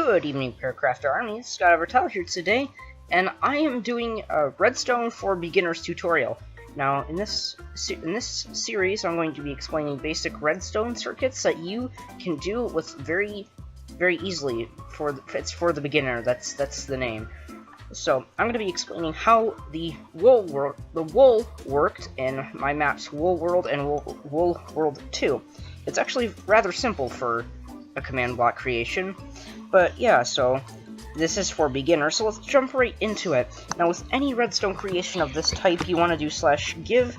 Good evening, Paracraft Army. Scott Evertell here today, and I am doing a Redstone for Beginners tutorial. Now, in this series, I'm going to be explaining basic Redstone circuits that you can do with very easily. It's for the beginner. That's the name. So I'm going to be explaining how the wool worked in my maps Wool World and Wool World 2. It's actually rather simple for a command block creation, but yeah, so this is for beginners, so let's jump right into it. Now, with any redstone creation of this type, you want to do /give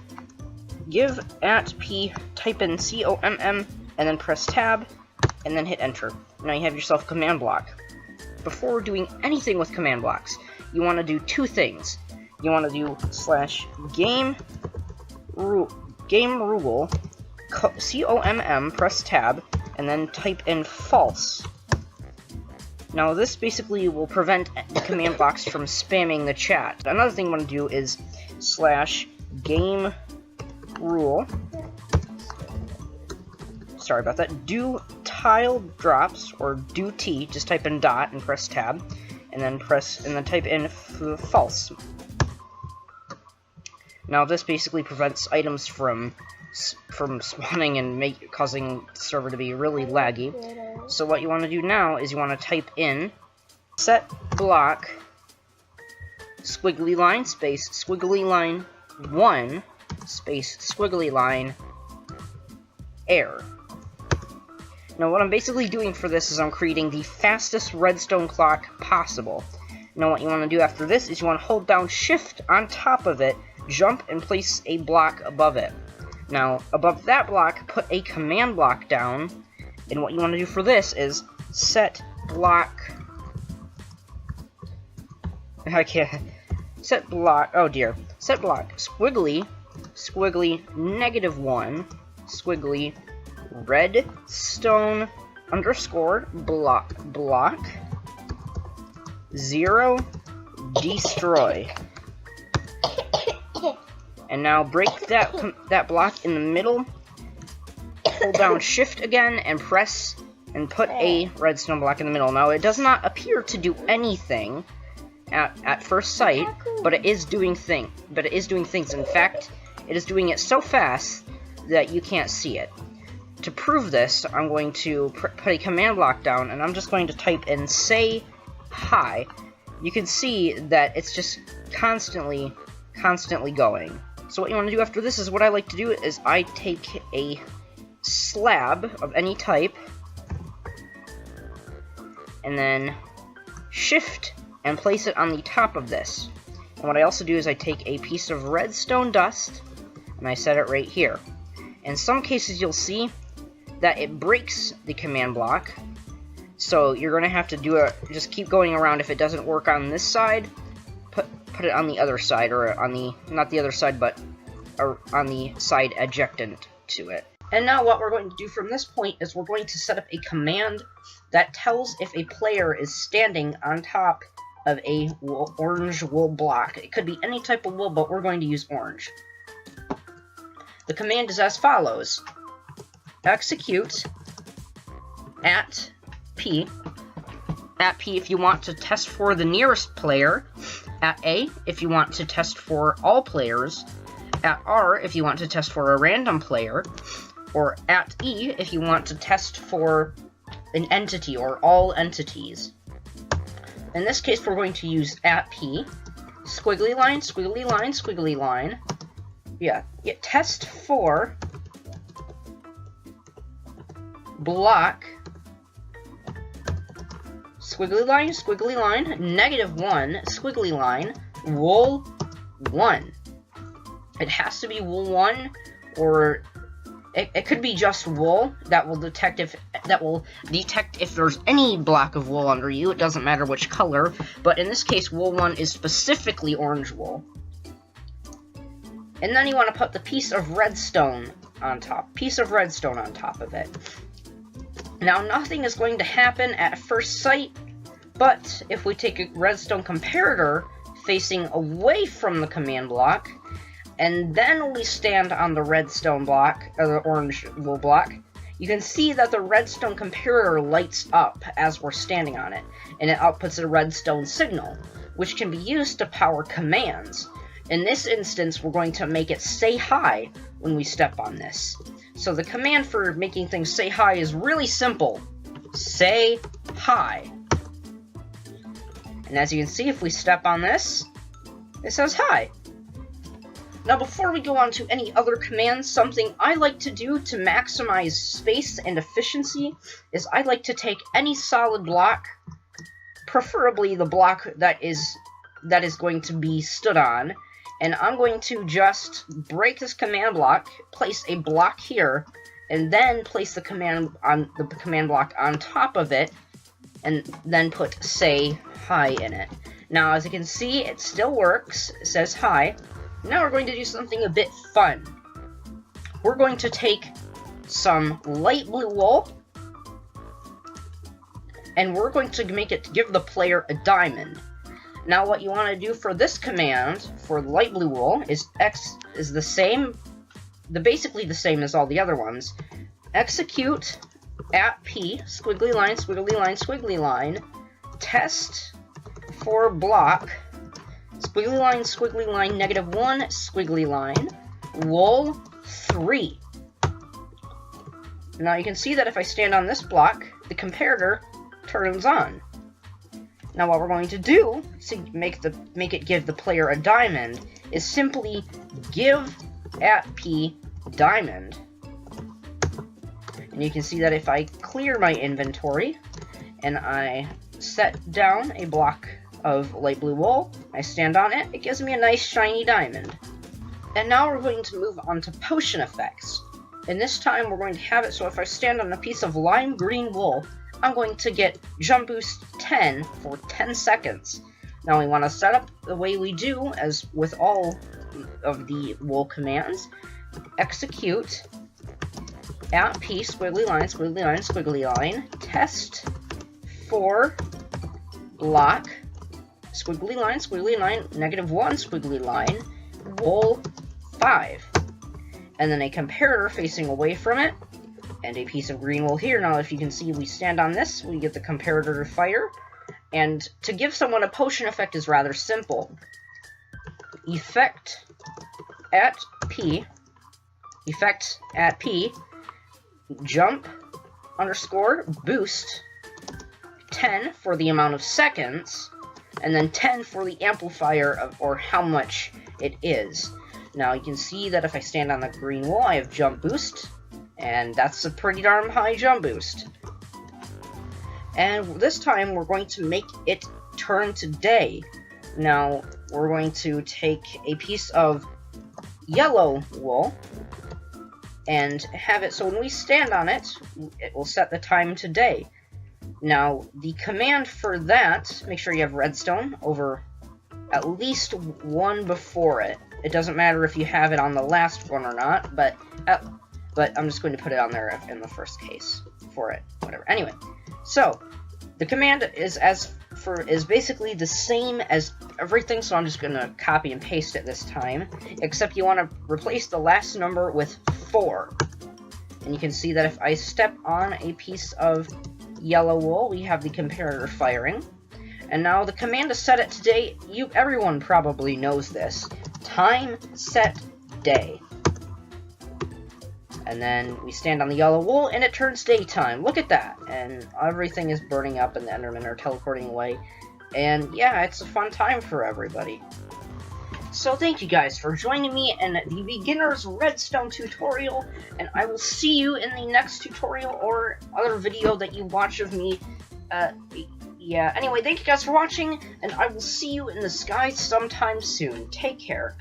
@p, type in COMM, and then press tab, and then hit enter. Now you have yourself a command block. Before doing anything with command blocks, you want to do two things. You want to do /game rule, COMM, press tab, and then type in false. Now this basically will prevent the command blocks from spamming the chat. Another thing you want to do is /game rule. Sorry about that. Do tile drops, or do t. Just type in dot and press tab, and then type in false. Now this basically prevents items from spawning and causing the server to be really laggy. So what you want to do now is you want to type in set block squiggly line space squiggly line 1 space squiggly line error. Now what I'm basically doing for this is I'm creating the fastest redstone clock possible. Now what you want to do after this is you want to hold down shift on top of it, jump, and place a block above it. Now, above that block, put a command block down, and what you want to do for this is set block squiggly -1 squiggly redstone underscore block 0 destroy. And now break that block in the middle, hold down shift again, and put a redstone block in the middle. Now it does not appear to do anything at first sight, but it is doing things. In fact, it is doing it so fast that you can't see it. To prove this, I'm going to put a command block down, and I'm just going to type in say hi. You can see that it's just constantly going. So what you want to do after this is, what I like to do is I take a slab of any type, and then shift and place it on the top of this. And what I also do is I take a piece of redstone dust and I set it right here. In some cases you'll see that it breaks the command block, so you're going to have to just keep going around. If it doesn't work on this side, put it on the other side, or on the, not the other side, but on the side adjacent to it. And now what we're going to do from this point is we're going to set up a command that tells if a player is standing on top of a orange wool block. It could be any type of wool, but we're going to use orange. The command is as follows: execute @p if you want to test for the nearest player, @a if you want to test for all players, @r if you want to test for a random player, or @e if you want to test for an entity or all entities. In this case, we're going to use @p squiggly line squiggly line squiggly line. Test for block squiggly line -1 squiggly line wool 1. It has to be wool 1, or it could be just wool. That will detect if there's any block of wool under you. It doesn't matter which color, but in this case wool 1 is specifically orange wool. And then you want to put the piece of redstone on top of it. Now, nothing is going to happen at first sight, but if we take a redstone comparator facing away from the command block, and then we stand on the redstone block, or the orange wool block, you can see that the redstone comparator lights up as we're standing on it, and it outputs a redstone signal, which can be used to power commands. In this instance, we're going to make it say hi when we step on this. So the command for making things say hi is really simple. Say hi. And as you can see, if we step on this, it says hi. Now before we go on to any other commands, something I like to do to maximize space and efficiency is I like to take any solid block, preferably the block that is going to be stood on, and I'm going to just break this command block, place a block here, and then place the command block on top of it, and then put say hi in it. Now as you can see, it still works. It says hi. Now we're going to do something a bit fun. We're going to take some light blue wool, and we're going to make it give the player a diamond. Now what you want to do for this command, for light blue wool, is the same, basically the same as all the other ones. Execute @p, squiggly line, squiggly line, squiggly line, test for block, squiggly line, -1, squiggly line, wool 3. Now you can see that if I stand on this block, the comparator turns on. Now what we're going to do to make it give the player a diamond is simply give @p diamond. And you can see that if I clear my inventory and I set down a block of light blue wool, I stand on it, it gives me a nice shiny diamond. And now we're going to move on to potion effects. And this time we're going to have it so if I stand on a piece of lime green wool, I'm going to get jump boost 10 for 10 seconds. Now we want to set up the way we do, as with all of the wool commands. Execute @p, squiggly line, squiggly line, test for block, squiggly line, -1, squiggly line, wool 5. And then a comparator facing away from it, and a piece of green wool here. Now if you can see, we stand on this, we get the comparator to fire. And to give someone a potion effect is rather simple. Effect @p, jump _ boost 10 for the amount of seconds, and then 10 for the amplifier of, or how much it is. Now you can see that if I stand on the green wool, I have jump boost, and that's a pretty darn high jump boost. And this time we're going to make it turn to day. Now we're going to take a piece of yellow wool and have it so when we stand on it, it will set the time to day. Now the command for that, make sure you have redstone over at least one before it. It doesn't matter if you have it on the last one or not, but I'm just going to put it on there in the first case for it, whatever. Anyway, so the command is basically the same as everything, so I'm just going to copy and paste it this time, except you want to replace the last number with 4. And you can see that if I step on a piece of yellow wool, we have the comparator firing. And now the command to set it to day, everyone probably knows this. Time set day. And then we stand on the yellow wool and it turns daytime. Look at that. And everything is burning up and the Endermen are teleporting away. And yeah, it's a fun time for everybody. So thank you guys for joining me in the beginner's redstone tutorial, and I will see you in the next tutorial or other video that you watch of me. Yeah, anyway, thank you guys for watching, and I will see you in the sky sometime soon. Take care.